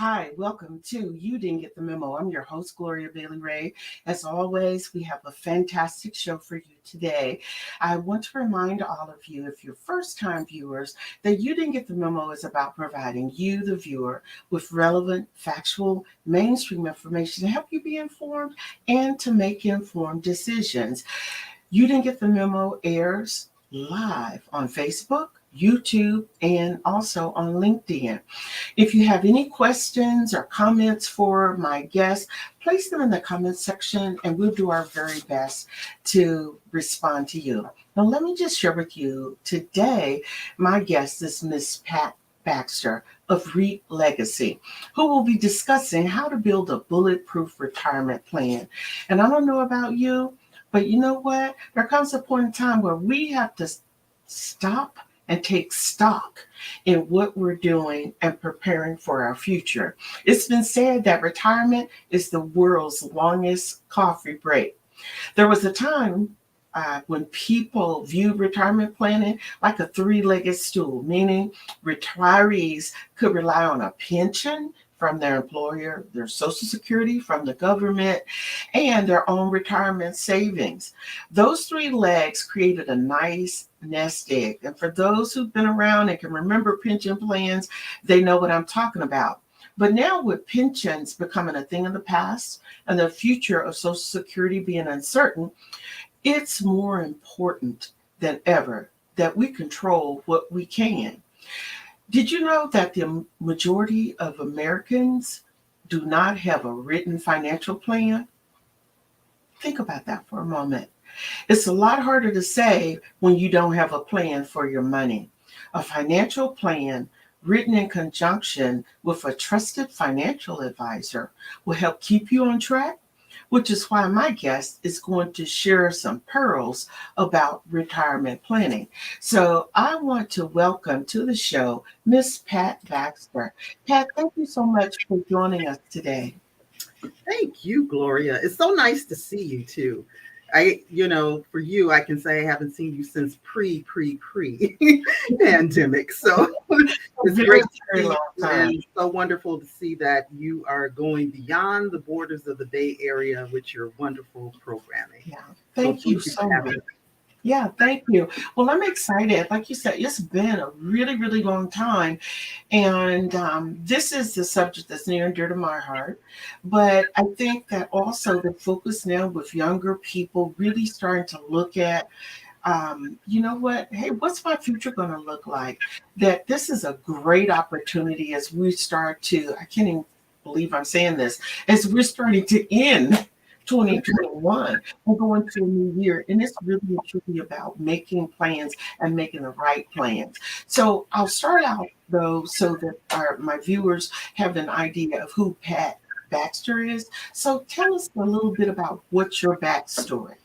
Hi, welcome to You Didn't Get the Memo. I'm your host, Gloria Bailey Ray. As always, we have a fantastic show for you today. I want to remind all of you, if you're first time viewers, that You Didn't Get the Memo is about providing you, the viewer, with relevant, factual, mainstream information to help you be informed and to make informed decisions. You Didn't Get the Memo airs live on Facebook, YouTube, and also on LinkedIn. If you have any questions or comments for my guests, place them in the comments section and we'll do our very best to respond to you. Now, let me just share with you today, my guest is Miss Pat Baxter of REAP Legacy, who will be discussing how to build a bulletproof retirement plan. And I don't know about you, but you know what? There comes a point in time where we have to stop and take stock in what we're doing and preparing for our future. It's been said that retirement is the world's longest coffee break. There was a time when people viewed retirement planning like a three-legged stool, meaning retirees could rely on a pension from their employer, their Social Security from the government, and their own retirement savings. Those three legs created a nice nest egg. And for those who've been around and can remember pension plans, they know what I'm talking about. But now, with pensions becoming a thing of the past and the future of Social Security being uncertain, it's more important than ever that we control what we can. Did you know that the majority of Americans do not have a written financial plan? Think about that for a moment. It's a lot harder to save when you don't have a plan for your money. A financial plan written in conjunction with a trusted financial advisor will help keep you on track, which is why my guest is going to share some pearls about retirement planning. So I want to welcome to the show Miss Pat Baxter. Pat, thank you so much for joining us today. Thank you, Gloria. It's so nice to see you too. For you, I can say I haven't seen you since pre pandemic. So it's Very, great to very see long you time. and so wonderful to see that you are going beyond the borders of the Bay Area with your wonderful programming. Yeah, So thank you thank you so for having much. me. Yeah, thank you. Well, I'm excited. Like you said, it's been a really, really long time. And this is the subject that's near and dear to my heart. But I think that also the focus now with younger people really starting to look at, you know what? Hey, what's my future going to look like? That this is a great opportunity as we start to, I can't even believe I'm saying this, as we're starting to end 2021 and go into a new year. And it's really and truly about making plans and making the right plans. So I'll start out though, so that my viewers have an idea of who Pat Baxter is. So tell us a little bit about what's your backstory.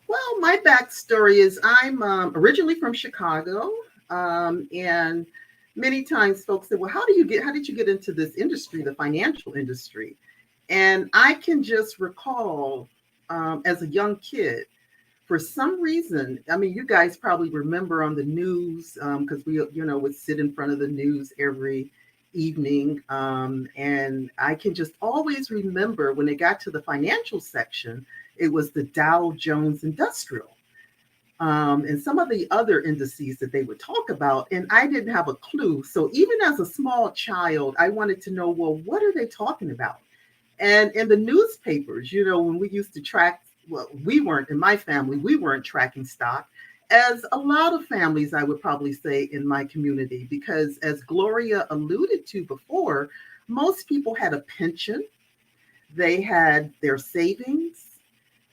Well, my backstory is I'm originally from Chicago, and many times folks say, "Well, how did you get into this industry, the financial industry?" And I can just recall as a young kid, for some reason, I mean, you guys probably remember on the news because we would sit in front of the news every evening, and I can just always remember when it got to the financial section, it was the Dow Jones Industrial. And some of the other indices that they would talk about, and I didn't have a clue. So even as a small child, I wanted to know, well, what are they talking about? And in the newspapers, when we used to track, well, we weren't in my family, we weren't tracking stock, as a lot of families, I would probably say, in my community, because as Gloria alluded to before, most people had a pension, they had their savings,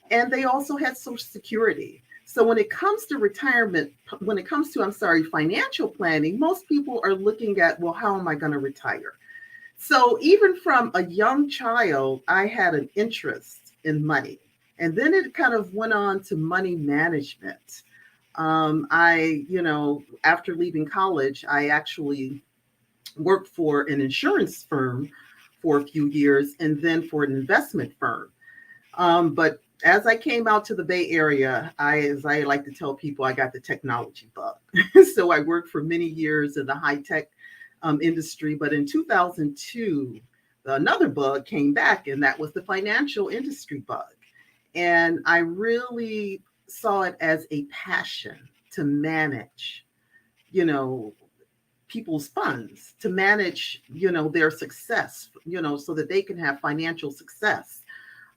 and they also had Social Security. So when it comes to retirement, when it comes to, I'm sorry, financial planning, most people are looking at, well, how am I going to retire? So even from a young child, I had an interest in money. And then it kind of went on to money management. After leaving college, I actually worked for an insurance firm for a few years and then for an investment firm. But as I came out to the Bay Area, as I like to tell people, I got the technology bug. So I worked for many years in the high tech industry. But in 2002, another bug came back, and that was the financial industry bug. And I really saw it as a passion to manage, you know, people's funds, to manage, their success, so that they can have financial success,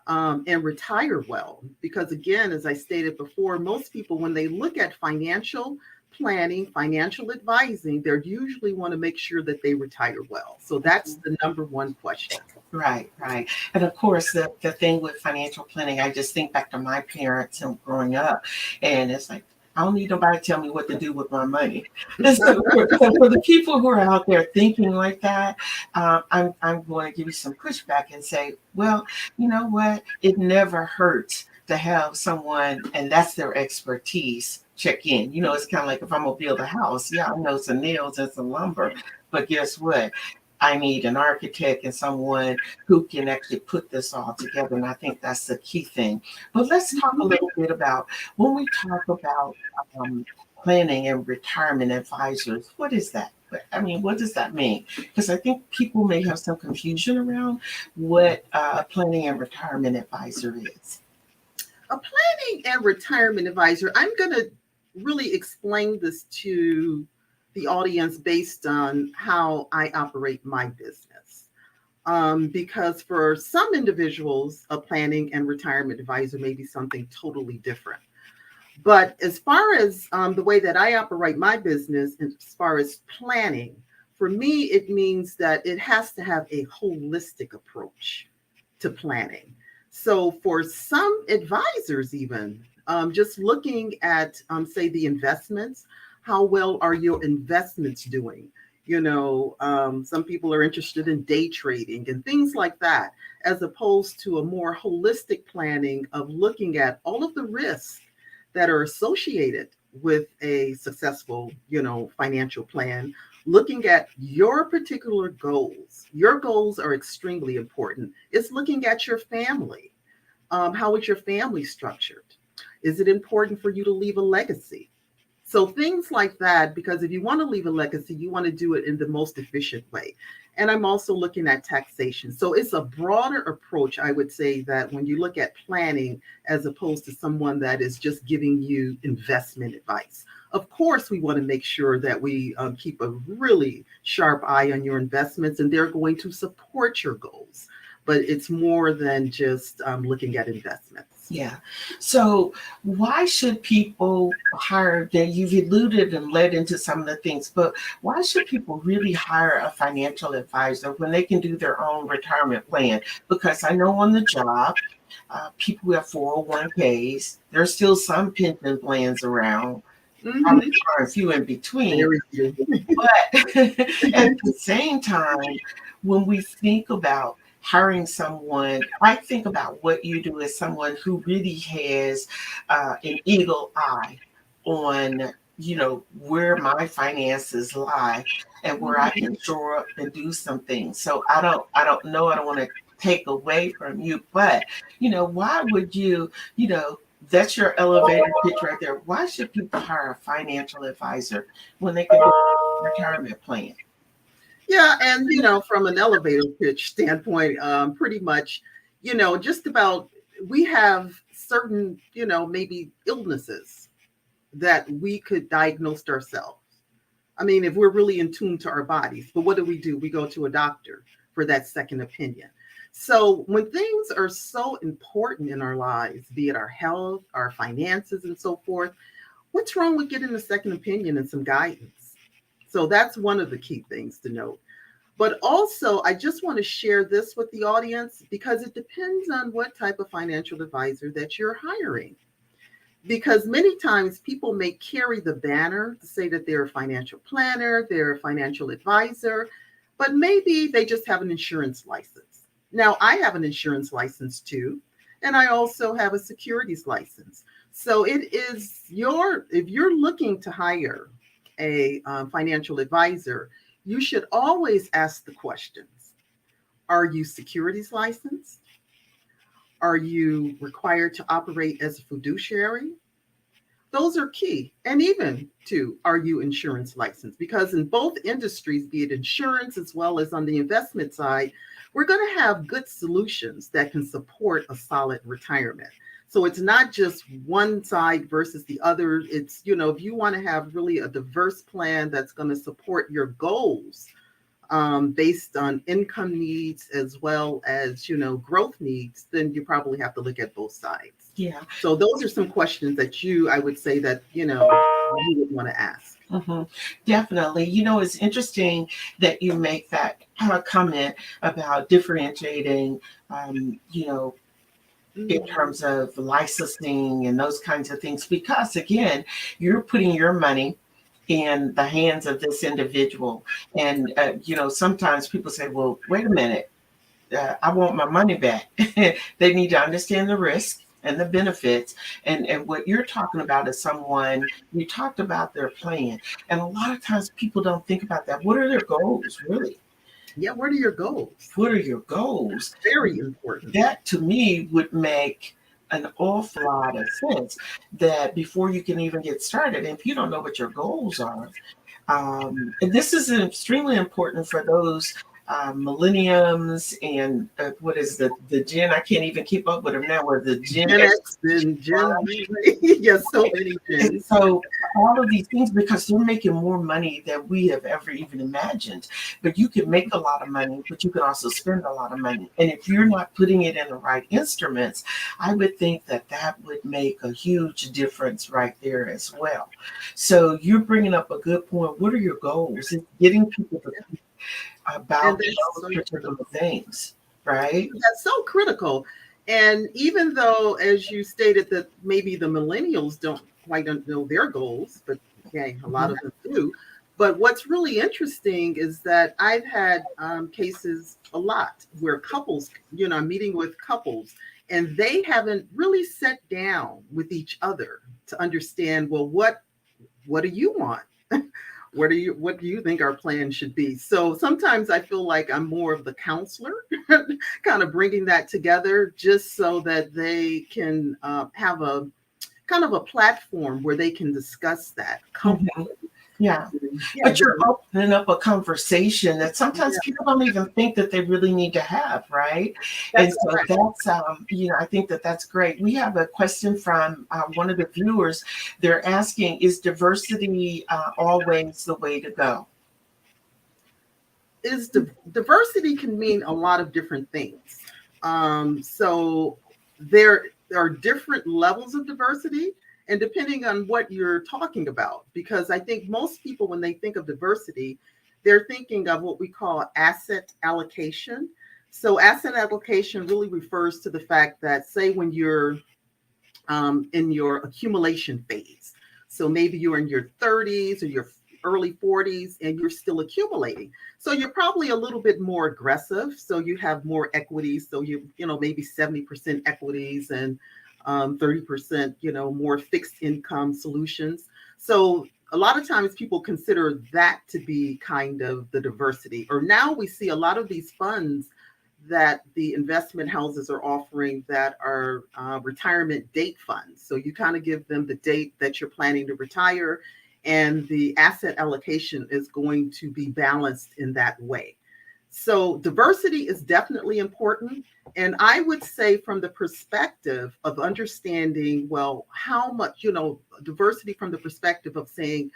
and retire well. Because again, as I stated before, most people, when they look at financial planning, financial advising, they usually want to make sure that they retire well. So that's the number one question. Right, right. And of course, the thing with financial planning, I just think back to my parents and growing up, and it's like, I don't need nobody to tell me what to do with my money. And so for the people who are out there thinking like that, I'm going to give you some pushback and say, well, you know what? It never hurts to have someone, and that's their expertise, check in. It's kind of like if I'm going to build a house, yeah, I know some nails and some lumber, but guess what? I need an architect and someone who can actually put this all together. And I think that's the key thing. But let's talk a little bit about when we talk about planning and retirement advisors. What is that? I mean, what does that mean? Because I think people may have some confusion around what a planning and retirement advisor is. A planning and retirement advisor, I'm going to really explain this to the audience based on how I operate my business. Because for some individuals, a planning and retirement advisor may be something totally different. But as far as the way that I operate my business, as far as planning, for me, it means that it has to have a holistic approach to planning. So for some advisors, even just looking at, say, the investments, how well are your investments doing? Some people are interested in day trading and things like that, as opposed to a more holistic planning of looking at all of the risks that are associated with a successful, financial plan, looking at your particular goals. Your goals are extremely important. It's looking at your family. How is your family structured? Is it important for you to leave a legacy? So things like that, because if you want to leave a legacy, you want to do it in the most efficient way. And I'm also looking at taxation. So it's a broader approach, I would say, that when you look at planning, as opposed to someone that is just giving you investment advice. Of course, we want to make sure that we keep a really sharp eye on your investments, and they're going to support your goals. But it's more than just looking at investments. Yeah. So why should people hire, that you've alluded and led into some of the things, but why should people really hire a financial advisor when they can do their own retirement plan? Because I know on the job, people who have 401ks, there's still some pension plans around. Probably are a few in between. But at the same time, when we think about hiring someone, I think about what you do as someone who really has an eagle eye on, where my finances lie and where I can shore up and do some things. So I don't know, I don't want to take away from you, but why would you, that's your elevator pitch right there. Why should people hire a financial advisor when they can do a retirement plan? Yeah, and from an elevator pitch standpoint, pretty much, just about, we have certain, maybe illnesses that we could diagnose ourselves. I mean, if we're really in tune to our bodies, but what do? We go to a doctor for that second opinion. So when things are so important in our lives, be it our health, our finances, and so forth, what's wrong with getting a second opinion and some guidance? So that's one of the key things to note. But also, I just want to share this with the audience, because it depends on what type of financial advisor that you're hiring. Because many times people may carry the banner to say that they're a financial planner, they're a financial advisor, but maybe they just have an insurance license. Now, I have an insurance license too, and I also have a securities license. So it is if you're looking to hire a financial advisor, you should always ask the questions. Are you securities licensed? Are you required to operate as a fiduciary? Those are key. And even to, are you insurance licensed? Because in both industries, be it insurance as well as on the investment side, we're going to have good solutions that can support a solid retirement. So it's not just one side versus the other. It's, if you want to have really a diverse plan that's going to support your goals, based on income needs as well as, growth needs, then you probably have to look at both sides. Yeah. So those are some questions that I would say that, you would want to ask. Mm-hmm. Definitely. It's interesting that you make that comment about differentiating, in terms of licensing and those kinds of things, because again, you're putting your money in the hands of this individual. And, sometimes people say, well, wait a minute, I want my money back. They need to understand the risk and the benefits. And what you're talking about is someone, you talked about their plan. And a lot of times people don't think about that. What are their goals, really? Yeah, what are your goals? What are your goals? Very important. That to me would make an awful lot of sense, that before you can even get started, if you don't know what your goals are, and this is extremely important for those millenniums and what is the Gen, I can't even keep up with them now, or the Gen X and Gen Z. Yes, so many gens. So all of these things, because they're making more money than we have ever even imagined. But you can make a lot of money, but you can also spend a lot of money. And if you're not putting it in the right instruments, I would think that would make a huge difference right there as well. So you're bringing up a good point. What are your goals? It's getting people to think about those particular things, right? That's so critical. And even though, as you stated, that maybe the millennials don't quite know their goals, but okay, a lot of them do. But what's really interesting is that I've had cases a lot where couples, I'm meeting with couples, and they haven't really sat down with each other to understand, well, what do you want? What do you think our plan should be? So sometimes I feel like I'm more of the counselor, kind of bringing that together just so that they can have a kind of a platform where they can discuss that comfortably. Yeah. But you're opening up a conversation that sometimes people don't even think that they really need to have, right? And so that's, I think that's great. We have a question from one of the viewers. They're asking, is diversity always the way to go? Diversity can mean a lot of different things. So there are different levels of diversity. And depending on what you're talking about, because I think most people, when they think of diversity, they're thinking of what we call asset allocation. So asset allocation really refers to the fact that, say, when you're in your accumulation phase, so maybe you're in your 30s or your early 40s and you're still accumulating. So you're probably a little bit more aggressive. So you have more equities. So maybe 70% equities and 30%, more fixed income solutions. So a lot of times people consider that to be kind of the diversity. Or now we see a lot of these funds that the investment houses are offering that are retirement date funds. So you kind of give them the date that you're planning to retire, and the asset allocation is going to be balanced in that way. So diversity is definitely important. And I would say from the perspective of understanding, well, how much, diversity from the perspective of saying,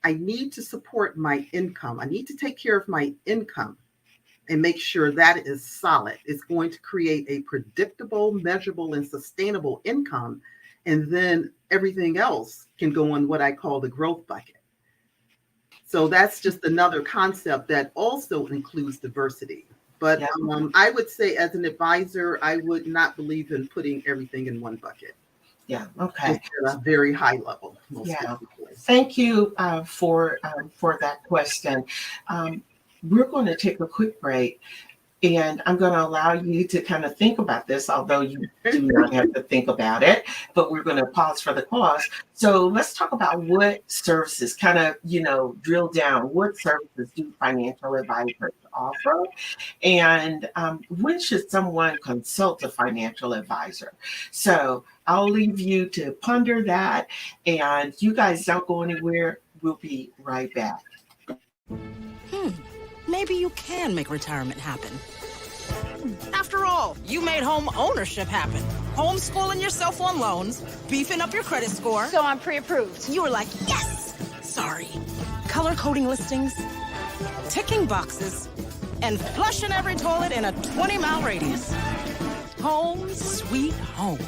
I need to support my income. I need to take care of my income and make sure that is solid. It's going to create a predictable, measurable, and sustainable income. And then everything else can go in what I call the growth bucket. So that's just another concept that also includes diversity. But I would say as an advisor, I would not believe in putting everything in one bucket. Yeah. Okay. It's a very high level. Thank you for that question. We're going to take a quick break. And I'm going to allow you to kind of think about this, although you do not have to think about it, but we're going to pause for the cause. So let's talk about what services, kind of, drill down, what services do financial advisors offer? And when should someone consult a financial advisor? So I'll leave you to ponder that, and you guys don't go anywhere. We'll be right back. Maybe you can make retirement happen. After all, you made home ownership happen. Homeschooling yourself on loans, beefing up your credit score. So I'm pre-approved. You were like, yes! Sorry. Color coding listings, ticking boxes, and flushing every toilet in a 20-mile radius. Home sweet home.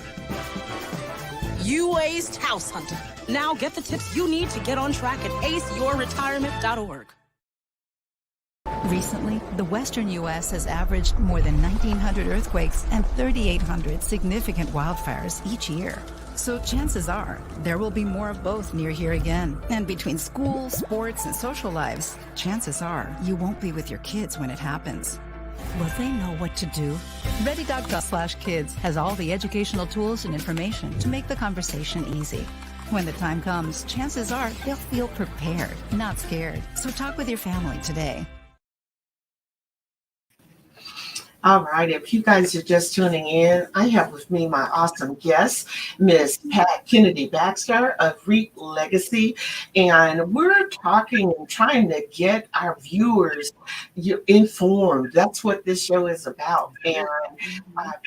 You aced house hunting. Now get the tips you need to get on track at aceyourretirement.org. Recently, the western U.S. has averaged more than 1,900 earthquakes and 3,800 significant wildfires each year. So chances are there will be more of both near here again. And between school, sports, and social lives, chances are you won't be with your kids when it happens. Will they know what to do? Ready.gov/kids has all the educational tools and information to make the conversation easy. When the time comes, chances are they'll feel prepared, not scared. So talk with your family today. All right, if you guys are just tuning in, I have with me my awesome guest, Miss Kennedy Baxter of REAP Legacy, and we're talking and trying to get our viewers informed. That's what this show is about. And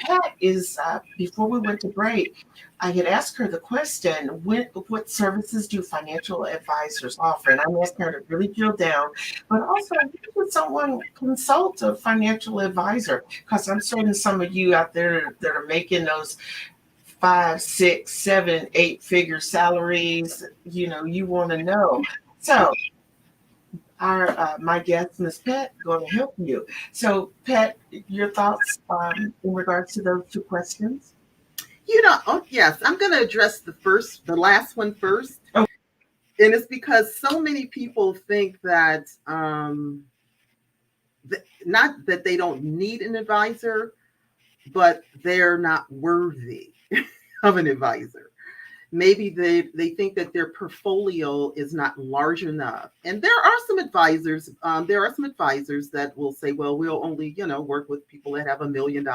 Pat is, before we went to break, I had asked her the question, what services do financial advisors offer? And I'm asking her to really drill down, but also would someone consult a financial advisor? Because I'm certain some of you out there that are making those 5, 6, 7, 8-figure salaries, you want to know. So our my guest, Ms. Pat, going to help you. So Pat, your thoughts in regards to those two questions? Yes, I'm going to address the last one first. Oh. And it's because so many people think that, not that they don't need an advisor, but they're not worthy of an advisor. Maybe they think that their portfolio is not large enough. And there are some advisors that will say, well, we'll only, work with people that have $1 million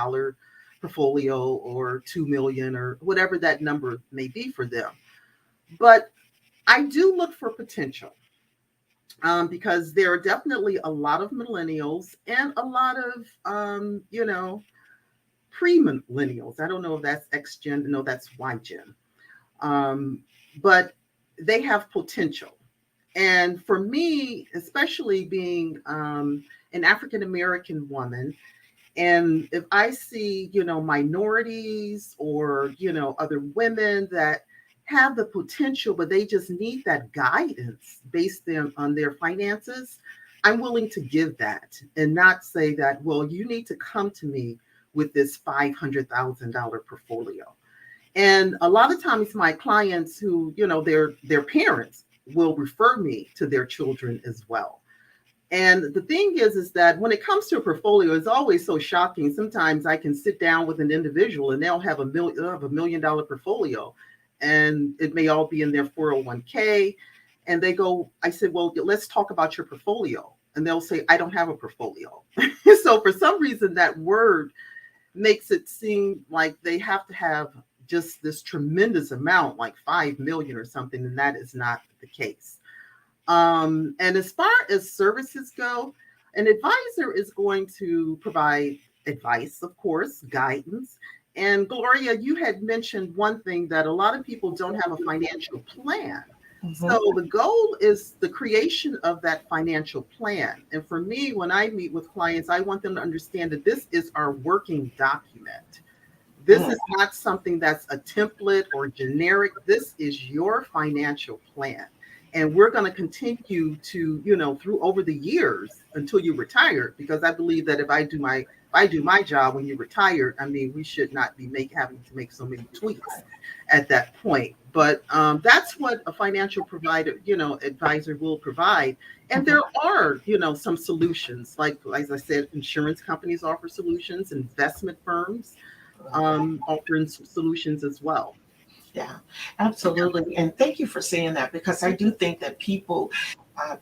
portfolio or 2 million or whatever that number may be for them. But I do look for potential because there are definitely a lot of millennials and a lot of, pre-millennials. I don't know if that's X-Gen. No, that's Y-Gen. But they have potential. And for me, especially being an African-American woman, and if I see, minorities or, other women that have the potential, but they just need that guidance based on their finances, I'm willing to give that and not say that, well, you need to come to me with this $500,000 portfolio. And a lot of times my clients who, their parents will refer me to their children as well. And the thing is that when it comes to a portfolio, it's always so shocking. Sometimes I can sit down with an individual and they'll have $1 million portfolio, and it may all be in their 401k. And I said, well, let's talk about your portfolio. And they'll say, I don't have a portfolio. So for some reason, that word makes it seem like they have to have just this tremendous amount, like 5 million or something. And that is not the case. And as far as services go, an advisor is going to provide advice, of course, guidance. And Gloria, you had mentioned one thing, that a lot of people don't have a financial plan. Mm-hmm. So the goal is the creation of that financial plan. And for me, when I meet with clients, I want them to understand that this is our working document. This is not something that's a template or generic. This is your financial plan. And we're going to continue to, through over the years until you retire, because I believe that if I do my job when you retire, we should not be having to make so many tweaks at that point. But that's what a financial provider, advisor will provide. And there are, some solutions, like as I said, insurance companies offer solutions, investment firms offering solutions as well. Yeah, absolutely. And thank you for saying that, because I do think that people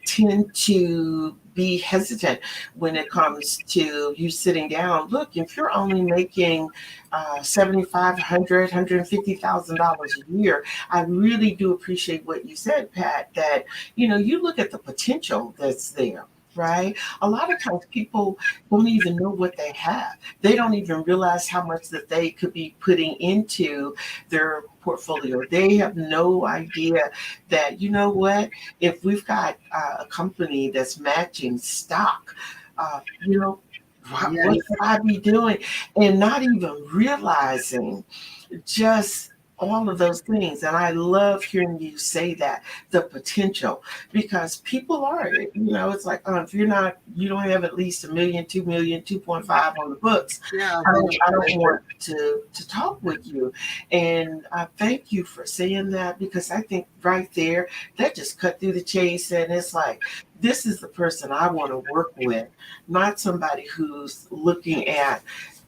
tend to be hesitant when it comes to you sitting down. Look, if you're only making $7,500, $150,000 a year, I really do appreciate what you said, Pat, that, you look at the potential that's there. Right. A lot of times people don't even know what they have. They don't even realize how much that they could be putting into their portfolio. They have no idea that, what, if we've got a company that's matching stock, what Yes. could I be doing? And not even realizing just all of those things. And I love hearing you say that, the potential, because people are, it's like, if you don't have at least 1 million, 2 million, 2.5 on the books, Yeah. I don't want to talk with you. And I thank you for saying that, because I think right there, that just cut through the chase. And it's like, this is the person I want to work with, not somebody who's looking at,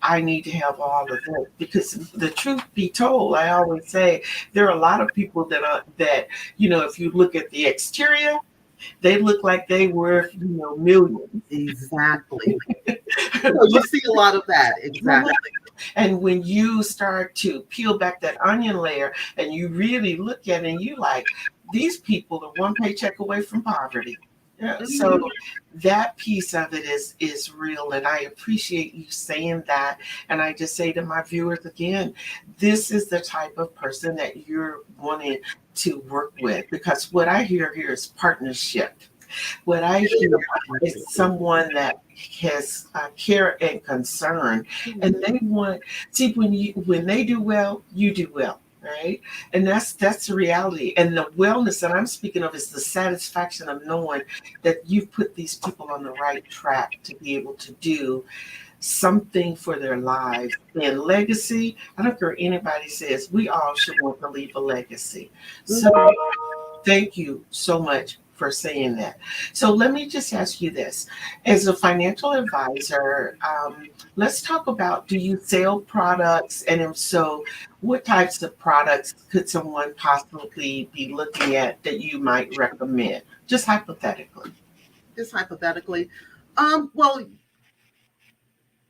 I need to have all of that. Because the truth be told, I always say there are a lot of people that if you look at the exterior, they look like they were millions. Exactly. So you see a lot of that. Exactly. And when you start to peel back that onion layer and you really look at it, and you like, these people are one paycheck away from poverty. Yeah, so that piece of it is real, and I appreciate you saying that. And I just say to my viewers again, this is the type of person that you're wanting to work with, because what I hear here is partnership. What I hear is someone that has care and concern, and they want, see, when they do well, you do well. Right. And that's the reality. And the wellness that I'm speaking of is the satisfaction of knowing that you've put these people on the right track to be able to do something for their lives. And legacy, I don't care what anybody says, we all should want to leave a legacy. So thank you so much for saying that. So let me just ask you this. As a financial advisor, let's talk about, do you sell products? And if so, what types of products could someone possibly be looking at that you might recommend? Just hypothetically. Just hypothetically. Well,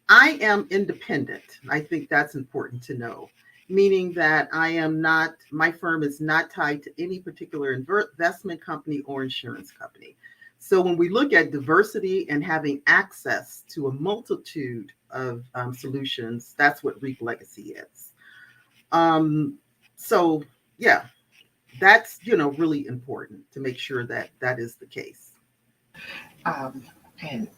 I am independent. I think that's important to know, meaning that my firm is not tied to any particular investment company or insurance company. So when we look at diversity and having access to a multitude of solutions, that's what Reap Legacy is. So yeah, that's, really important to make sure that that is the case. And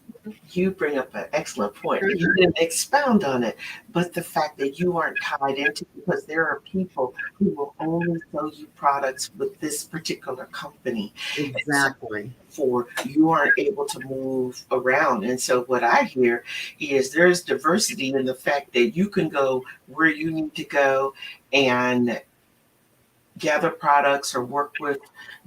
you bring up an excellent point. You didn't expound on it, but the fact that you aren't tied into, because there are people who will only sell you products with this particular company. Exactly. For you aren't able to move around. And so what I hear is there's diversity in the fact that you can go where you need to go and gather products or work with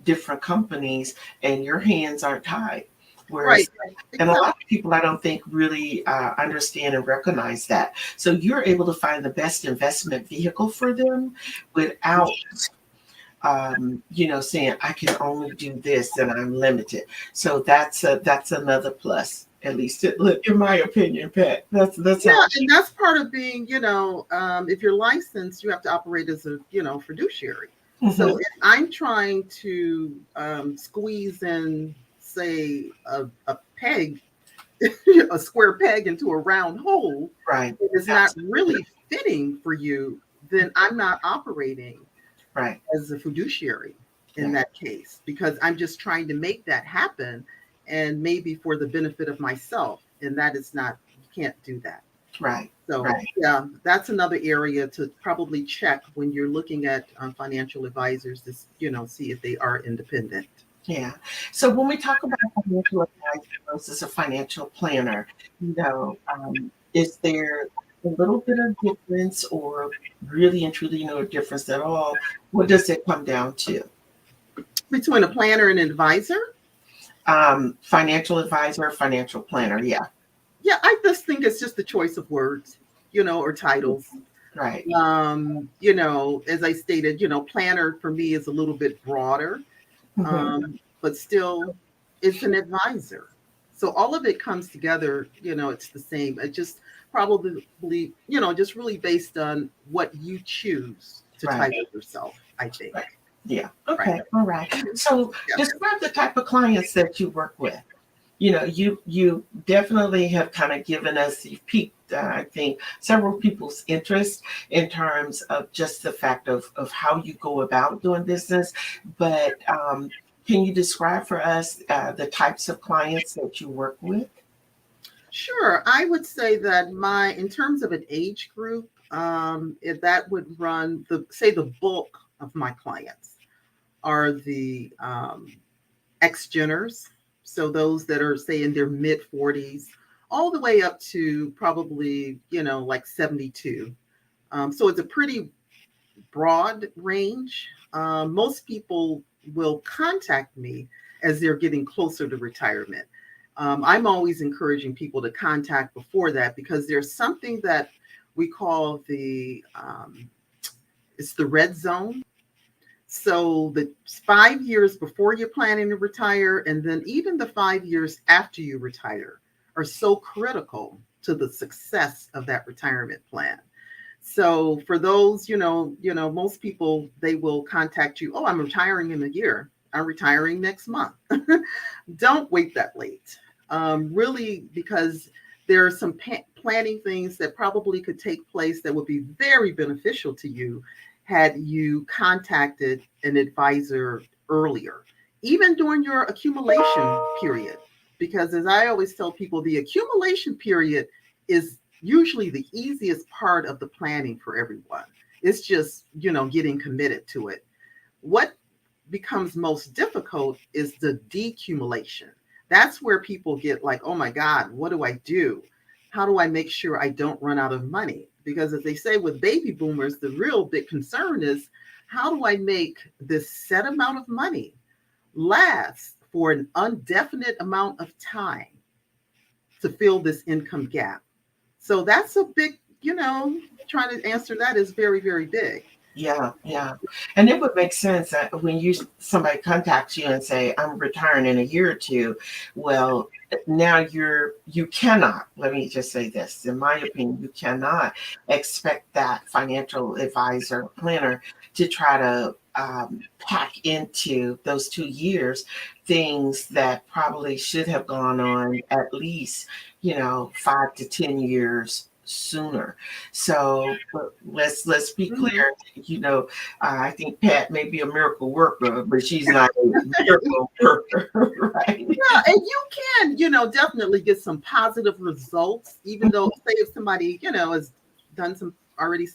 different companies, and your hands aren't tied. Whereas, Right. and a lot of people, I don't think, really understand and recognize that. So you're able to find the best investment vehicle for them without, saying I can only do this and I'm limited. So that's another plus, at least in my opinion, Pat. That's Yeah, and that's part of being, if you're licensed, you have to operate as a, fiduciary. Mhm. So if I'm trying to squeeze in, say, a peg, a square peg into a round hole, Right. it is not really fitting for you, then I'm not operating Right. as a fiduciary in that case, because I'm just trying to make that happen, and maybe for the benefit of myself. And that is not, you can't do that. Right. So Right. yeah, that's another area to probably check when you're looking at financial advisors to, see if they are independent. Yeah. So when we talk about financial advisor versus a financial planner, is there a little bit of difference, or really and truly no difference at all? What does it come down to? Between a planner and an advisor? Financial advisor, financial planner. Yeah. Yeah, I just think it's just the choice of words, or titles. Right. As I stated, planner for me is a little bit broader. Mhm. But still, it's an advisor. So all of it comes together, it's the same. It just probably, just really based on what you choose to Right. type of yourself, I think. Right. Yeah. Right. Okay. All right. So Yeah. describe the type of clients that you work with. You definitely have kind of given us, you've piqued, I think, several people's interest in terms of just the fact of how you go about doing business. But can you describe for us the types of clients that you work with? Sure. I would say that in terms of an age group, if that would run the bulk of my clients are the ex-Jenners. So those that are, say, in their mid 40s, all the way up to probably, like 72. So it's a pretty broad range. Most people will contact me as they're getting closer to retirement. I'm always encouraging people to contact before that, because there's something that we call it's the red zone. So the 5 years before you're planning to retire, and then even the 5 years after you retire, are so critical to the success of that retirement plan. So for those, most people, they will contact you. Oh, I'm retiring in a year. I'm retiring next month. Don't wait that late. Really, because there are some planning things that probably could take place that would be very beneficial to you had you contacted an advisor earlier, even during your accumulation period. Because as I always tell people, the accumulation period is usually the easiest part of the planning for everyone. It's just, getting committed to it. What becomes most difficult is the decumulation. That's where people get like, oh my God, what do I do? How do I make sure I don't run out of money? Because as they say with baby boomers, the real big concern is, how do I make this set amount of money last for an indefinite amount of time to fill this income gap? So that's a big, trying to answer that is very, very big. Yeah, yeah. And it would make sense that when somebody contacts you and say, I'm retiring in a year or two, well, now you cannot, let me just say this, in my opinion, you cannot expect that financial advisor or planner to try to pack into those 2 years things that probably should have gone on at least, 5 to 10 years sooner. So let's be clear. I think Pat may be a miracle worker, but she's not a miracle worker, right? Yeah, and you can, definitely get some positive results, even though, say, if somebody, has done some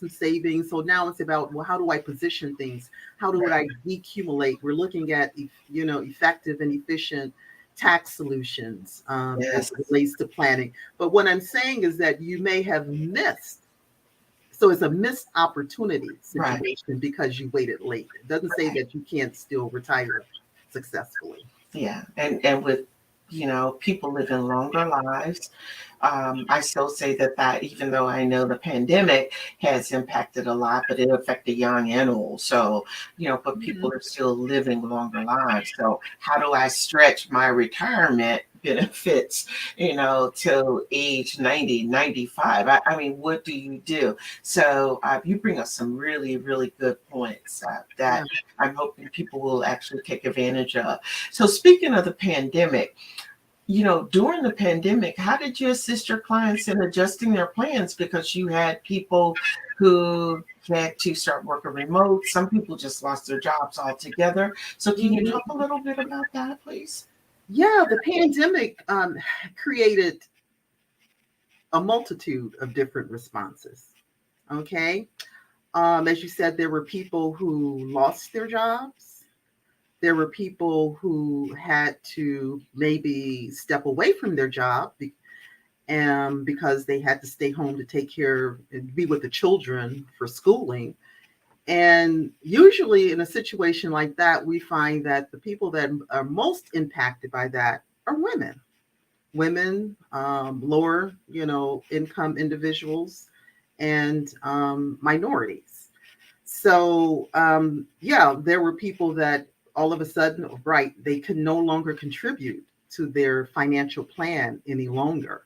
savings. So now it's about, well, how do I position things? How do I decumulate? We're looking at, effective and efficient tax solutions as it relates to planning. But what I'm saying is that you may have missed. So it's a missed opportunity situation because you waited late. It doesn't say that you can't still retire successfully. Yeah, and with people living longer lives, I still say that even though I know the pandemic has impacted a lot, but it affected young and old. So but people are still living longer lives. So how do I stretch my retirement benefits, till age 90, 95? I mean, what do you do? So you bring us some really, really good points that I'm hoping people will actually take advantage of. So speaking of the pandemic, during the pandemic, how did you assist your clients in adjusting their plans? Because you had people who had to start working remote. Some people just lost their jobs altogether. So can you talk a little bit about that, please? Yeah, the pandemic created a multitude of different responses. Okay. As you said, there were people who lost their jobs. There were people who had to maybe step away from their job because they had to stay home to take care and be with the children for schooling. And usually in a situation like that, we find that the people that are most impacted by that are women, lower, income individuals, and minorities. So, there were people that all of a sudden, right, they could no longer contribute to their financial plan any longer.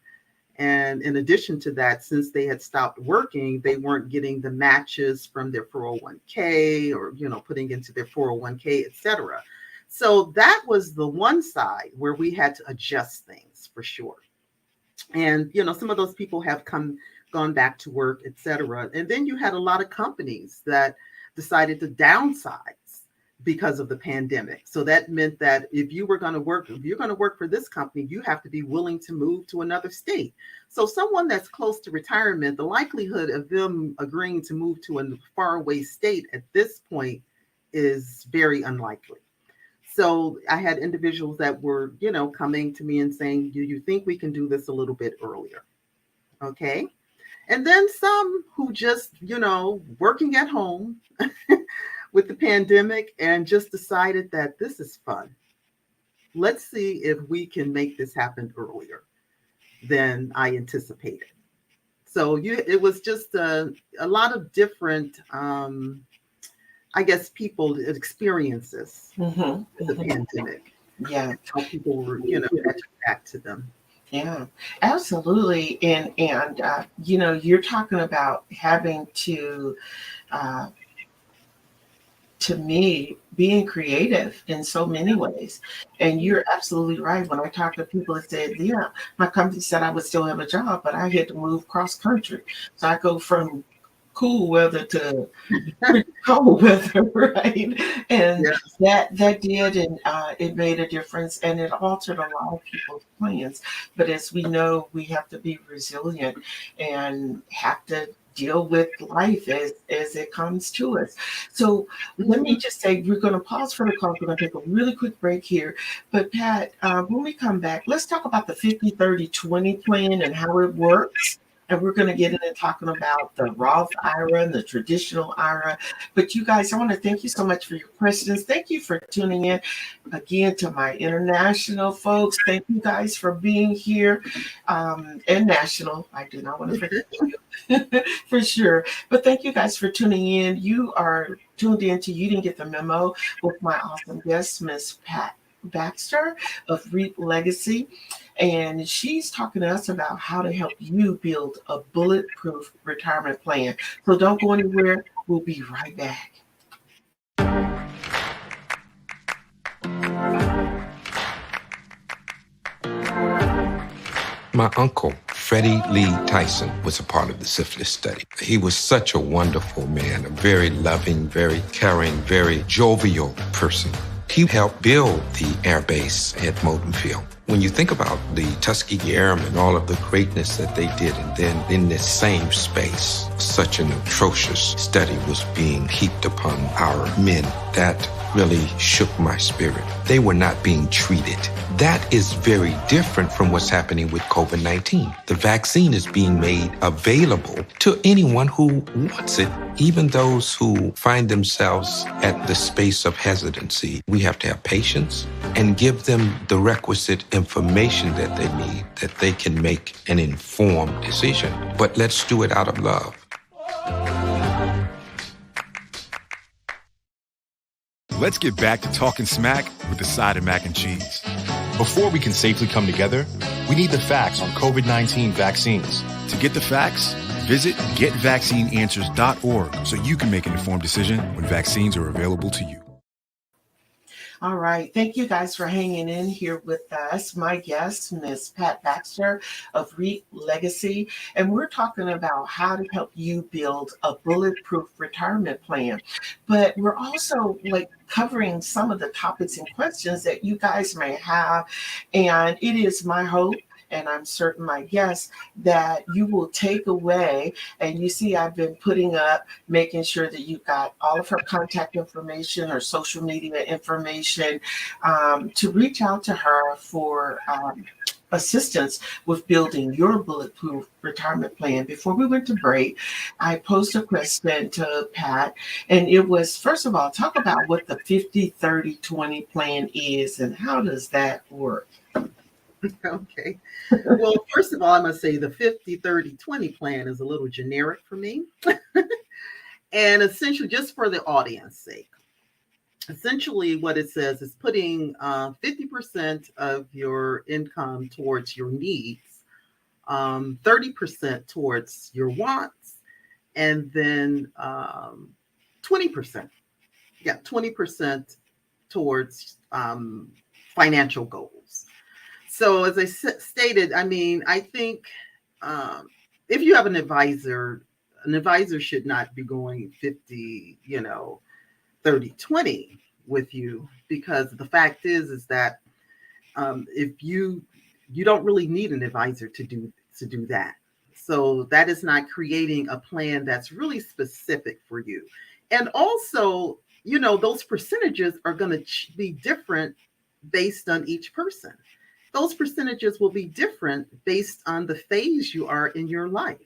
And in addition to that, since they had stopped working, they weren't getting the matches from their 401k or, putting into their 401k, et cetera. So that was the one side where we had to adjust things for sure. And, some of those people have gone back to work, et cetera. And then you had a lot of companies that decided to downsize because of the pandemic. So that meant that if you're going to work for this company, you have to be willing to move to another state. So someone that's close to retirement, the likelihood of them agreeing to move to a faraway state at this point is very unlikely. So I had individuals that were, coming to me and saying, do you think we can do this a little bit earlier? Okay. And then some who just, working at home with the pandemic and just decided that this is fun. Let's see if we can make this happen earlier than I anticipated. So it was just a lot of different, people experiences with the pandemic. Yeah. How people were, had to react to them. Yeah, absolutely. And you're talking about having to me, being creative in so many ways. And you're absolutely right. When I talk to people that said, yeah, my company said I would still have a job, but I had to move cross country. So I go from cool weather to cold weather, right? And that did, and it made a difference, and it altered a lot of people's plans. But as we know, we have to be resilient and have to deal with life as it comes to us. So let me just say, we're going to pause for the call. We're going to take a really quick break here. But Pat, when we come back, let's talk about the 50-30-20 plan and how it works. And we're going to get into talking about the Roth IRA and the traditional IRA. But you guys, I want to thank you so much for your questions. Thank you for tuning in. Again, to my international folks, thank you guys for being here. And national, I do not want to forget you for sure. But thank you guys for tuning in. You are tuned in to You Didn't Get the Memo with my awesome guest, Miss Pat Baxter of REAP Legacy. And she's talking to us about how to help you build a bulletproof retirement plan. So don't go anywhere. We'll be right back. My uncle, Freddie Lee Tyson, was a part of the syphilis study. He was such a wonderful man, a very loving, very caring, very jovial person. He helped build the air base at Moulton Field. When you think about the Tuskegee Airmen, all of the greatness that they did, and then in this same space, such an atrocious study was being heaped upon our men, that really shook my spirit. They were not being treated. That is very different from what's happening with COVID-19. The vaccine is being made available to anyone who wants it, even those who find themselves at the space of hesitancy. We have to have patience and give them the requisite information that they need, that they can make an informed decision. But let's do it out of love. Let's get back to talking smack with the side of mac and cheese. Before we can safely come together, we need the facts on COVID-19 vaccines. To get the facts, visit getvaccineanswers.org so you can make an informed decision when vaccines are available to you. All right. Thank you guys for hanging in here with us. My guest, Miss Pat Baxter of REAP Legacy. And we're talking about how to help you build a bulletproof retirement plan. But we're also covering some of the topics and questions that you guys may have. And it is my hope, and I'm certain my guess, that you will take away, and you see I've been putting up, making sure that you got all of her contact information or social media information to reach out to her for assistance with building your bulletproof retirement plan. Before we went to break, I posed a question to Pat, and it was, first of all, talk about what the 50-30-20 plan is and how does that work? Okay. Well, first of all, I must say the 50-30-20 plan is a little generic for me. And essentially, just for the audience sake, essentially what it says is putting 50% of your income towards your needs, 30% towards your wants, and then 20%. Yeah, 20% towards financial goals. So as I stated, I mean, I think if you have an advisor should not be going 50, 30, 20 with you, because the fact is that if you don't really need an advisor to do that. So that is not creating a plan that's really specific for you. And also, those percentages are going to be different based on each person. Those percentages will be different based on the phase you are in your life.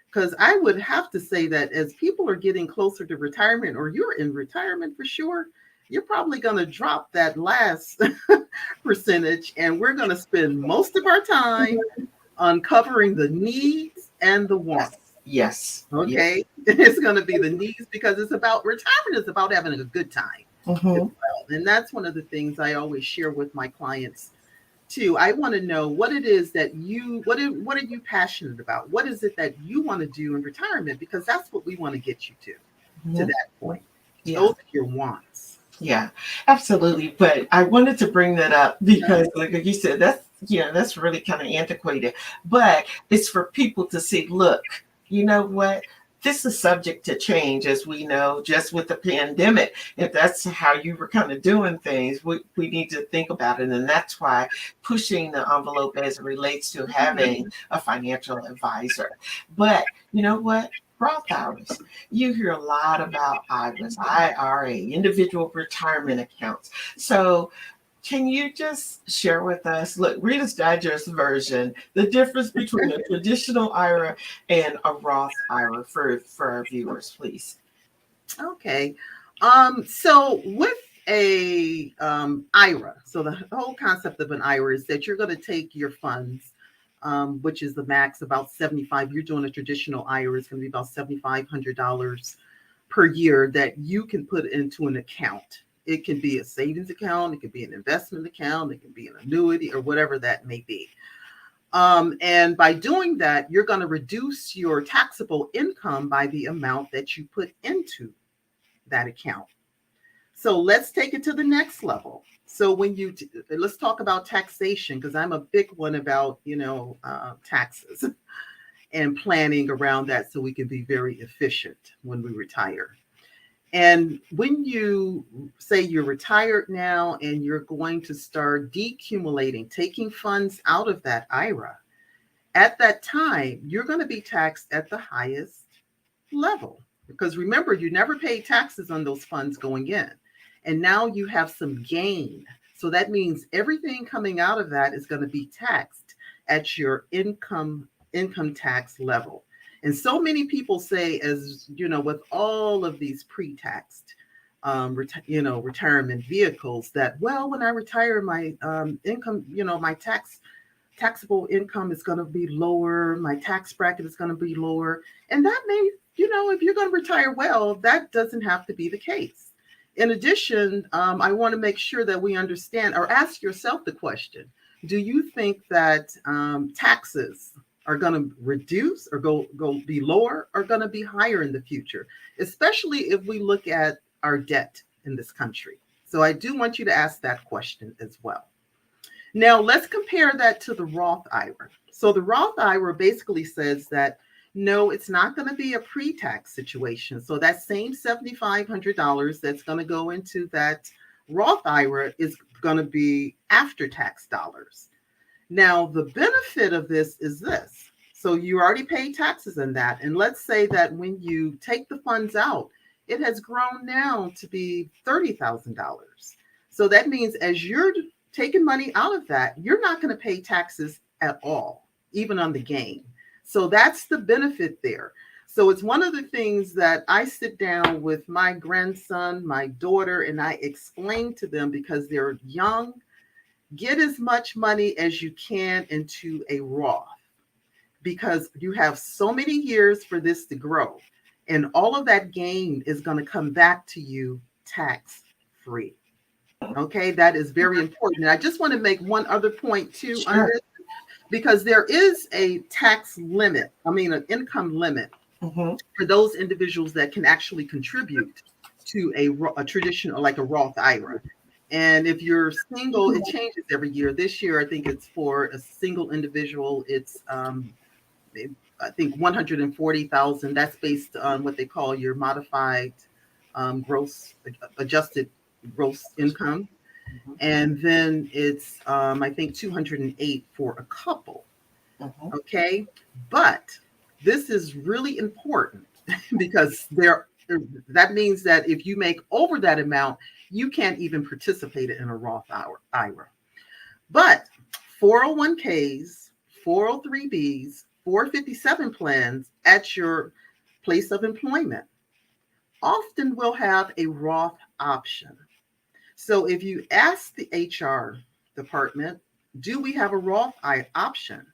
Because I would have to say that as people are getting closer to retirement, or you're in retirement for sure, you're probably going to drop that last percentage. And we're going to spend most of our time on covering the needs and the wants. Yes. Okay. Yes. It's going to be the needs, because it's about retirement is about having a good time. Mm-hmm. Well. And that's one of the things I always share with my clients too. I want to know what it is that what are you passionate about? What is it that you want to do in retirement? Because that's what we want to get you to that point. Yeah. Those are your wants. Yeah, absolutely. But I wanted to bring that up because, like you said, that's really kind of antiquated. But it's for people to see, look, you know what? This is subject to change, as we know, just with the pandemic. If that's how you were kind of doing things, we need to think about it. And that's why pushing the envelope as it relates to having a financial advisor. But you know what? Roth IRAs. You hear a lot about IRAs, IRA, individual retirement accounts. So can you just share with us, look, Reader's Digest version, the difference between a traditional IRA and a Roth IRA for our viewers, please? Okay. So with a IRA, so the whole concept of an IRA is that you're going to take your funds, which is the max about 75. You're doing a traditional IRA, it's going to be about $7,500 per year that you can put into an account. It can be a savings account, it could be an investment account, it can be an annuity, or whatever that may be. And by doing that, you're going to reduce your taxable income by the amount that you put into that account. So let's take it to the next level. So let's talk about taxation, because I'm a big one about, taxes and planning around that so we can be very efficient when we retire. And when you say you're retired now and you're going to start decumulating, taking funds out of that IRA, at that time, you're going to be taxed at the highest level. Because remember, you never paid taxes on those funds going in. And now you have some gain. So that means everything coming out of that is going to be taxed at your income tax level. And so many people say, as you know, with all of these pre-taxed, retirement vehicles, that, well, when I retire, my income, my taxable income is going to be lower. My tax bracket is going to be lower. And that may, if you're going to retire well, that doesn't have to be the case. In addition, I want to make sure that we understand, or ask yourself the question, do you think that taxes are going to reduce or go be lower, or going to be higher in the future, especially if we look at our debt in this country? So I do want you to ask that question as well. Now, let's compare that to the Roth IRA. So the Roth IRA basically says that, no, it's not going to be a pre-tax situation. So that same $7,500 that's going to go into that Roth IRA is going to be after-tax dollars. Now, the benefit of this is this. So you already paid taxes on that. And let's say that when you take the funds out, it has grown now to be $30,000. So that means as you're taking money out of that, you're not going to pay taxes at all, even on the gain. So that's the benefit there. So it's one of the things that I sit down with my grandson, my daughter, and I explain to them, because they're young, get as much money as you can into a Roth, because you have so many years for this to grow. And all of that gain is going to come back to you tax free. Okay, that is very important. And I just want to make one other point too on Sure. this, because there is a tax limit, an income limit Mhm. for those individuals that can actually contribute to a traditional, like a Roth IRA. And if you're single, it changes every year. This year, I think it's for a single individual, it's I think 140,000. That's based on what they call your modified gross adjusted gross income. And then it's I think 208 for a couple. Mhm. Okay, but this is really important because that means that if you make over that amount, you can't even participate in a Roth IRA. But 401ks, 403bs, 457 plans at your place of employment often will have a Roth option. So if you ask the HR department, do we have a Roth option?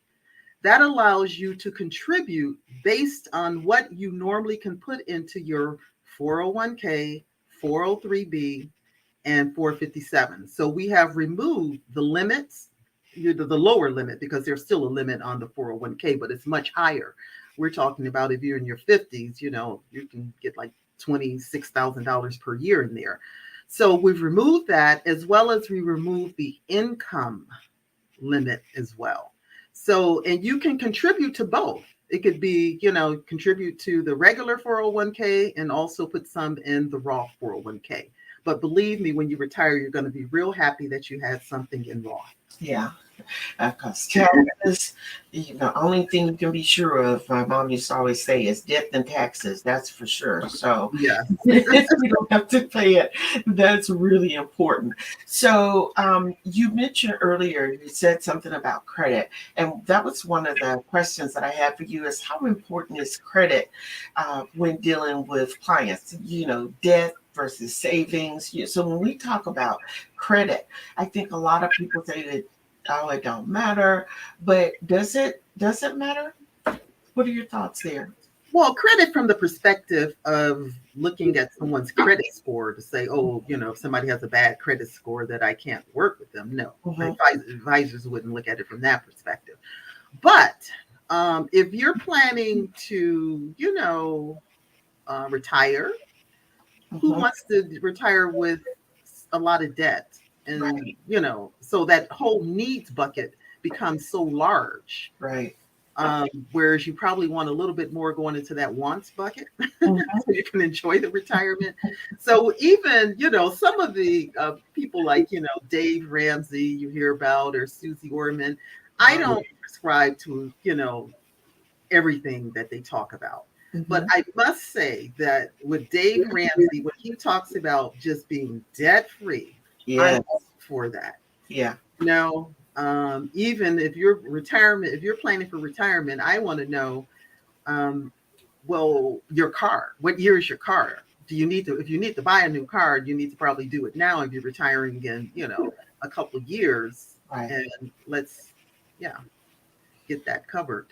That allows you to contribute based on what you normally can put into your 401k, 403b, and 457. So we have removed the limits, the lower limit, because there's still a limit on the 401k, but it's much higher. We're talking about if you're in your 50s, you can get like $26,000 per year in there. So we've removed that, as well as we removed the income limit as well. So, and you can contribute to both. It could be, contribute to the regular 401k and also put some in the Roth 401k. But believe me, when you retire, you're going to be real happy that you had something in Roth. Yeah. Because taxes, the only thing you can be sure of, my mom used to always say, is death and taxes. That's for sure. So Yeah. you don't have to pay it. That's really important. So you mentioned earlier, you said something about credit. And that was one of the questions that I had for you, is how important is credit when dealing with clients, debt versus savings. So when we talk about credit, I think a lot of people say that, oh, it don't matter, but does it matter? What are your thoughts there? Well, credit from the perspective of looking at someone's credit score to say, oh, if somebody has a bad credit score that I can't work with them. No, advisors wouldn't look at it from that perspective. But if you're planning to, retire, who wants to retire with a lot of debt? And, Right. So that whole needs bucket becomes so large. Right. Whereas you probably want a little bit more going into that wants bucket Mhm. so you can enjoy the retirement. So even, some of the people like, Dave Ramsey you hear about, or Susie Orman, I don't prescribe to, everything that they talk about. But I must say that with Dave Ramsey, when he talks about just being debt free, Yeah. I'm all for that. Yeah. Even if you're planning for retirement, I want to know, well, your car, what year is your car? If you need to buy a new car, you need to probably do it now if you're retiring in, a couple of years. Right. And let's, get that covered.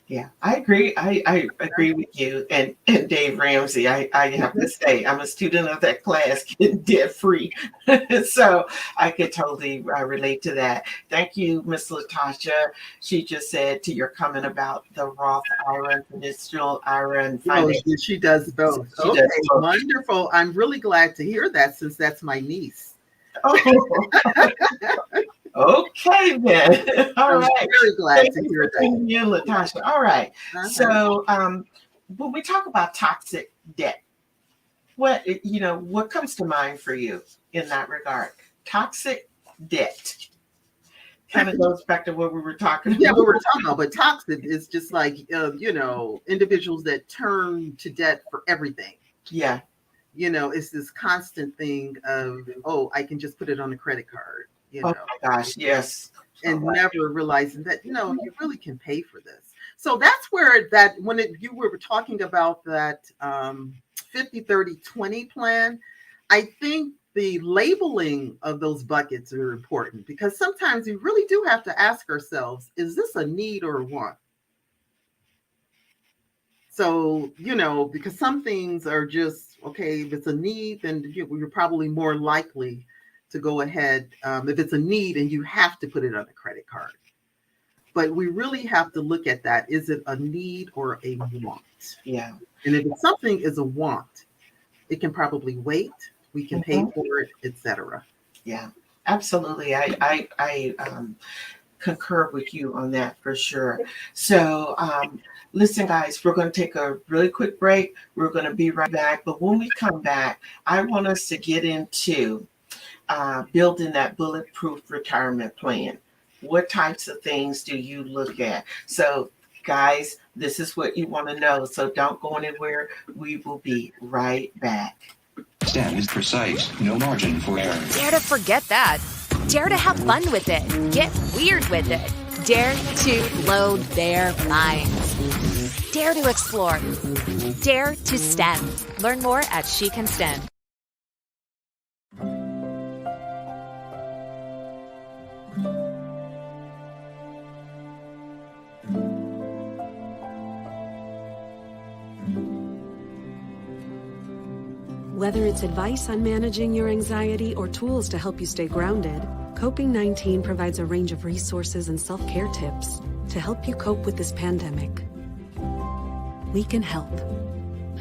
Yeah, I agree. I agree with you. And Dave Ramsey, I have to say, I'm a student of that class, getting debt free. So I could totally relate to that. Thank you, Miss Latasha. She just said to your comment about the Roth IRA and traditional IRA and finance. Oh, she does both. She okay, does both. Wonderful. I'm really glad to hear that, since that's my niece. Oh. Okay, then. All right. I'm very glad to hear that. You, Latasha. All right. So when we talk about toxic debt, what comes to mind for you in that regard? Toxic debt kind of goes back to what we were talking about. Yeah, we were talking about, but toxic is just like, individuals that turn to debt for everything. Yeah. It's this constant thing of, oh, I can just put it on a credit card. Oh my gosh, yes. And never realizing that, you really can pay for this. So that's where that, when you were talking about that 50-30-20 plan, I think the labeling of those buckets are important, because sometimes we really do have to ask ourselves, is this a need or a want? So, because some things are just, okay, if it's a need, then you're probably more likely to go ahead. If it's a need and you have to put it on a credit card. But we really have to look at that. Is it a need or a want? Yeah. And if something is a want, it can probably wait. We can pay for it, etc. Yeah, absolutely. I concur with you on that for sure. So, listen, guys, we're going to take a really quick break. We're going to be right back. But when we come back, I want us to get into building that bulletproof retirement plan. What types of things do you look at? So, guys, this is what you want to know. So don't go anywhere. We will be right back. Stem is precise, no margin for error. Dare to forget that. Dare to have fun with it. Get weird with it. Dare to load their minds. Dare to explore. Dare to STEM. Learn more at She Can STEM. Whether it's advice on managing your anxiety or tools to help you stay grounded, Coping-19 provides a range of resources and self-care tips to help you cope with this pandemic. We can help.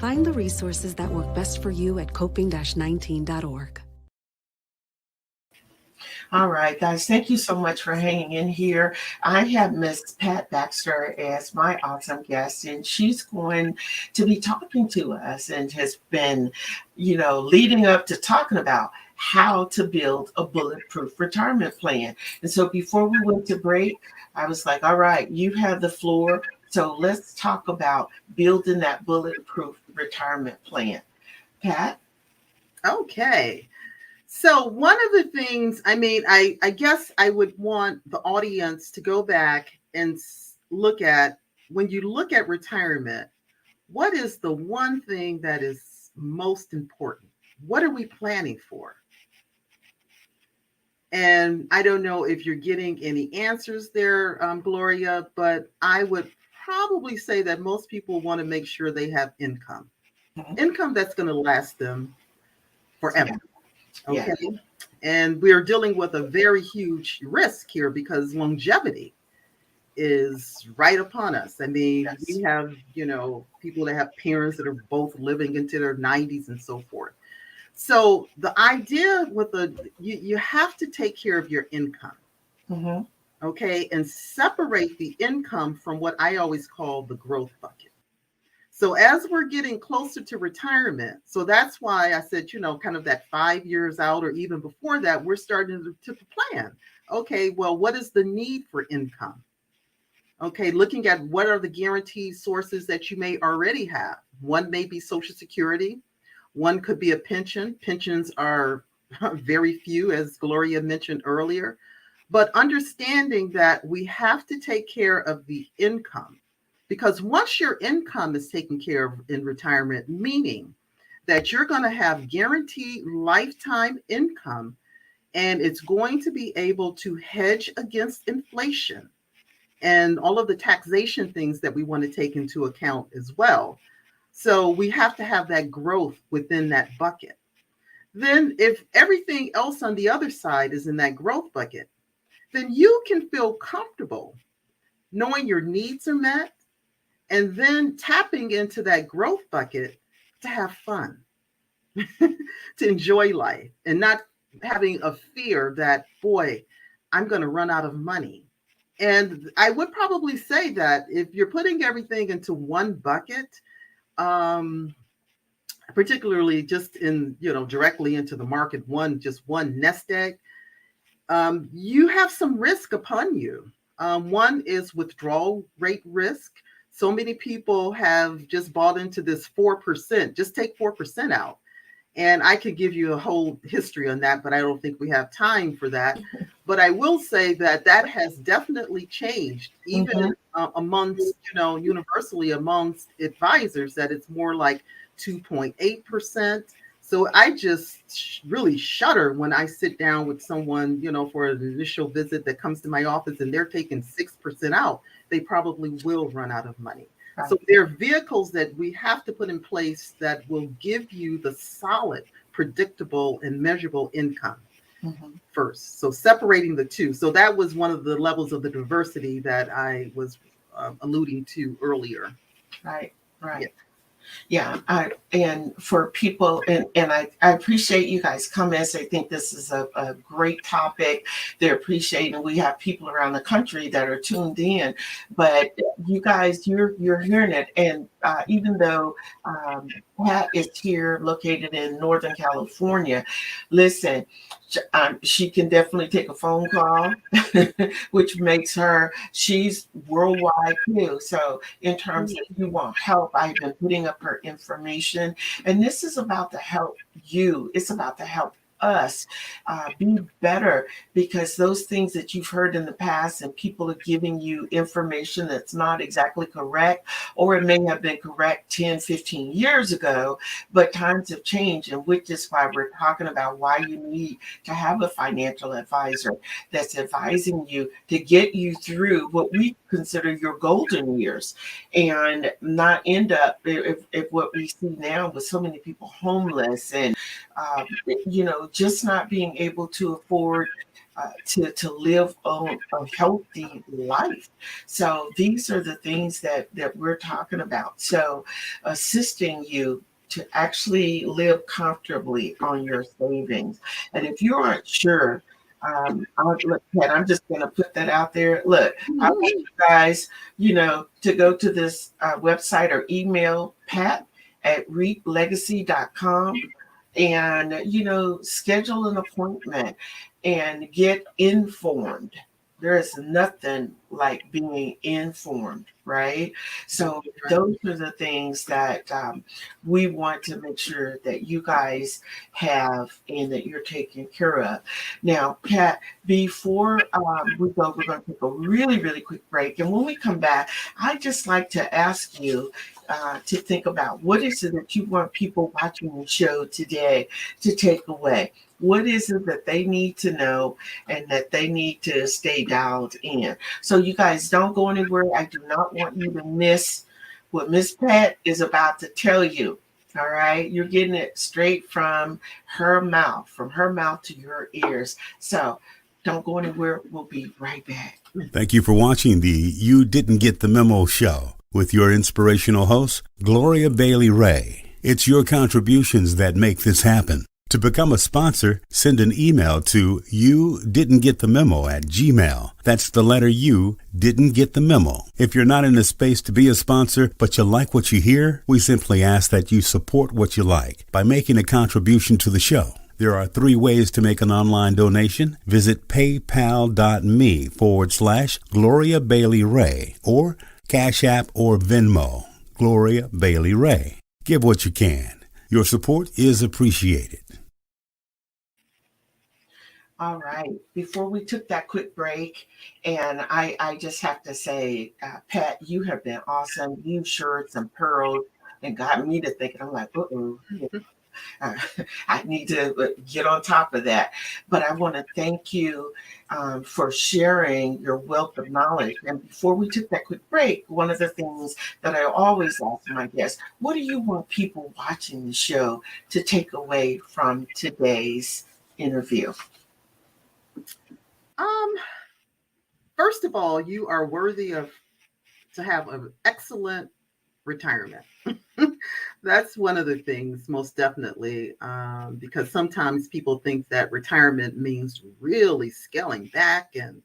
Find the resources that work best for you at coping-19.org. All right, guys, thank you so much for hanging in here. I have Miss Pat Baxter as my awesome guest, and she's going to be talking to us and has been, leading up to talking about how to build a bulletproof retirement plan. And so before we went to break, I was like, all right, you have the floor. So let's talk about building that bulletproof retirement plan. Pat? Okay. So one of the things, I guess I would want the audience to go back and look at, when you look at retirement, what is the one thing that is most important? What are we planning for? And I don't know if you're getting any answers there, Gloria, but I would probably say that most people want to make sure they have income. Income that's going to last them forever. Okay. Yeah. And we're dealing with a very huge risk here because longevity is right upon us. We have, people that have parents that are both living into their 90s and so forth. So the idea with you have to take care of your income. Okay. And separate the income from what I always call the growth bucket. So as we're getting closer to retirement, so that's why I said, kind of that 5 years out or even before that, we're starting to plan. Okay, well, what is the need for income? Okay, looking at what are the guaranteed sources that you may already have. One may be Social Security. One could be a pension. Pensions are very few, as Gloria mentioned earlier. But understanding that we have to take care of the income. Because once your income is taken care of in retirement, meaning that you're going to have guaranteed lifetime income, and it's going to be able to hedge against inflation and all of the taxation things that we want to take into account as well. So we have to have that growth within that bucket. Then if everything else on the other side is in that growth bucket, then you can feel comfortable knowing your needs are met, and then tapping into that growth bucket to have fun, to enjoy life, and not having a fear that, boy, I'm going to run out of money. And I would probably say that if you're putting everything into one bucket, particularly just in, directly into the market, just one nest egg, you have some risk upon you. One is withdrawal rate risk. So many people have just bought into this 4%, just take 4% out. And I could give you a whole history on that, but I don't think we have time for that. But I will say that has definitely changed, even amongst, universally amongst advisors, that it's more like 2.8%. So I just really shudder when I sit down with someone, for an initial visit that comes to my office and they're taking 6% out. They probably will run out of money. Right. So there are vehicles that we have to put in place that will give you the solid, predictable, and measurable income Mhm. first. So separating the two. So that was one of the levels of the diversity that I was alluding to earlier. Right. Yeah. Right. Yeah, and for people, and I appreciate you guys comments. I think this is a great topic. They're appreciating. We have people around the country that are tuned in, but you guys, you're hearing it. And even though Pat is here, located in Northern California, listen, she can definitely take a phone call, which makes her, she's worldwide too. So in terms of you want help, I've been putting up her information. And this is about to help you. It's about to help us be better, because those things that you've heard in the past and people are giving you information that's not exactly correct, or it may have been correct 10, 15 years ago, but times have changed, and which is why we're talking about why you need to have a financial advisor that's advising you to get you through what we consider your golden years, and not end up if what we see now with so many people homeless and just not being able to afford to live a healthy life. So these are the things that we're talking about. So assisting you to actually live comfortably on your savings. And if you aren't sure, look, Pat, I'm just going to put that out there. Look, I want you guys, to go to this website or email Pat at reaplegacy.com and schedule an appointment and get informed. There is nothing like being informed, right? So those are the things that we want to make sure that you guys have and that you're taking care of. Now, Pat, before we go, we're going to take a really, really quick break. And when we come back, I'd just like to ask you to think about what is it that you want people watching the show today to take away? What is it that they need to know and that they need to stay dialed in? So you guys don't go anywhere. I do not want you to miss what Miss Pat is about to tell you. All right. You're getting it straight from her mouth to your ears. So don't go anywhere. We'll be right back. Thank you for watching the You Didn't Get the Memo show with your inspirational host, Gloria Bailey Ray. It's your contributions that make this happen. To become a sponsor, send an email to youdidn'tgetthememo@gmail. That's the letter U, didn't get the memo. If you're not in a space to be a sponsor, but you like what you hear, we simply ask that you support what you like by making a contribution to the show. There are 3 ways to make an online donation. Visit paypal.me/Gloria Bailey Ray or Cash App or Venmo, Gloria Bailey Ray. Give what you can. Your support is appreciated. All right. Before we took that quick break, and I just have to say, Pat, you have been awesome. You shared some pearls and got me to thinking. I'm like, I need to get on top of that. But I want to thank you for sharing your wealth of knowledge. And before we took that quick break, one of the things that I always ask my guests, what do you want people watching the show to take away from today's interview? First of all, you are worthy to have an excellent retirement. That's one of the things, most definitely, because sometimes people think that retirement means really scaling back and,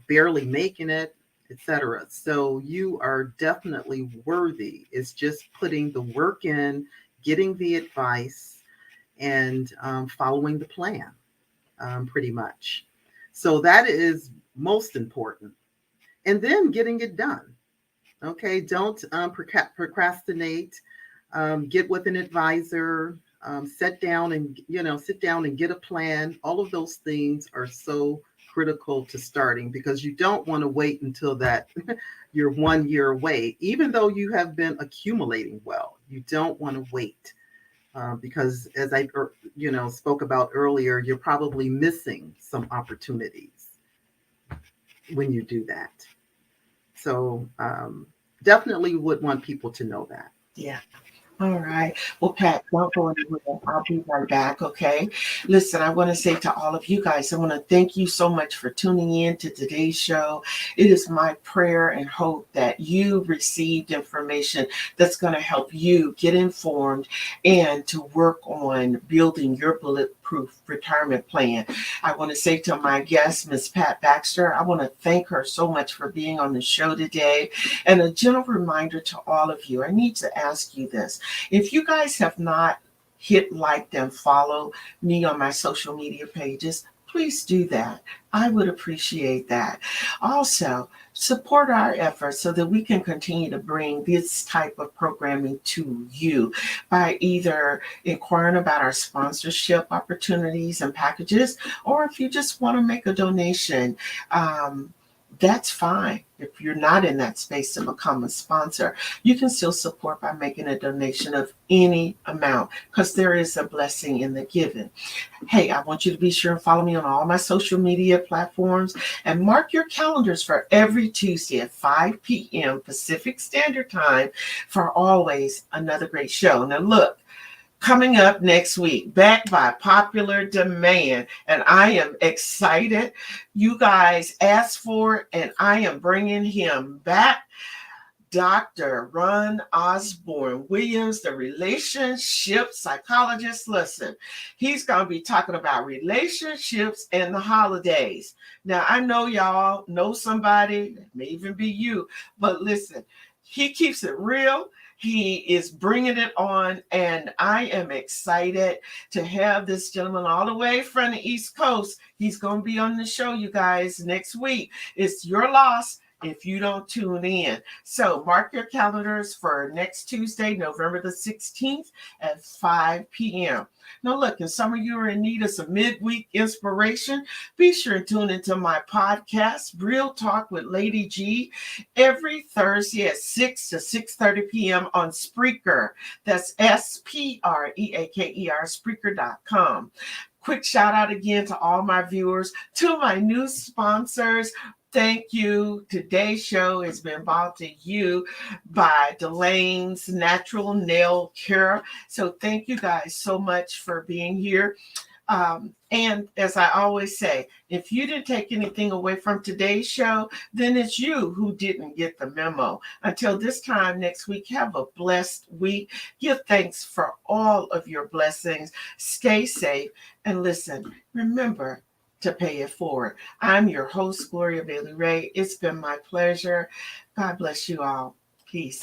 barely making it, etc. So you are definitely worthy. It's just putting the work in, getting the advice, and following the plan, pretty much. So that is most important. And then getting it done. Okay, don't procrastinate. Get with an advisor. Sit down and get a plan. All of those things are so critical to starting, because you don't want to wait until that you're 1 year away, even though you have been accumulating well. You don't want to wait because, as I spoke about earlier, you're probably missing some opportunities when you do that. So definitely would want people to know that. Yeah. All right. Well, Pat, don't go anywhere. I'll be right back. Okay. Listen, I want to say to all of you guys, I want to thank you so much for tuning in to today's show. It is my prayer and hope that you received information that's going to help you get informed and to work on building your bulletproof retirement plan. I want to say to my guest, Ms. Pat Baxter, I want to thank her so much for being on the show today. And a gentle reminder to all of you, I need to ask you this. If you guys have not hit like and follow me on my social media pages, please do that. I would appreciate that. Also, support our efforts so that we can continue to bring this type of programming to you by either inquiring about our sponsorship opportunities and packages, or if you just want to make a donation, that's fine. If you're not in that space to become a sponsor, you can still support by making a donation of any amount, because there is a blessing in the giving. Hey, I want you to be sure and follow me on all my social media platforms and mark your calendars for every Tuesday at 5 p.m. Pacific Standard Time for always another great show. Now look, coming up next week, back by popular demand, and I am excited. You guys asked for it, and I am bringing him back. Dr. Ron Osborne Williams, the relationship psychologist. Listen, he's going to be talking about relationships and the holidays. Now, I know y'all know somebody, it may even be you, but listen, he keeps it real. He is bringing it on, and I am excited to have this gentleman all the way from the East Coast. He's going to be on the show, you guys, next week. It's your loss if you don't tune in. So mark your calendars for next Tuesday, November the 16th at 5 p.m. Now look, if some of you are in need of some midweek inspiration, be sure to tune into my podcast, Real Talk with Lady G, every Thursday at 6 to 6:30 p.m. on Spreaker. That's Spreaker, Spreaker.com. Quick shout out again to all my viewers, to my new sponsors. Thank you. Today's show has been brought to you by Delane's Natural Nail Care. So thank you guys so much for being here. And as I always say, if you didn't take anything away from today's show, then it's you who didn't get the memo. Until this time next week, have a blessed week. Give thanks for all of your blessings. Stay safe. And listen, remember to pay it forward. I'm your host, Gloria Bailey Ray. It's been my pleasure. God bless you all. Peace.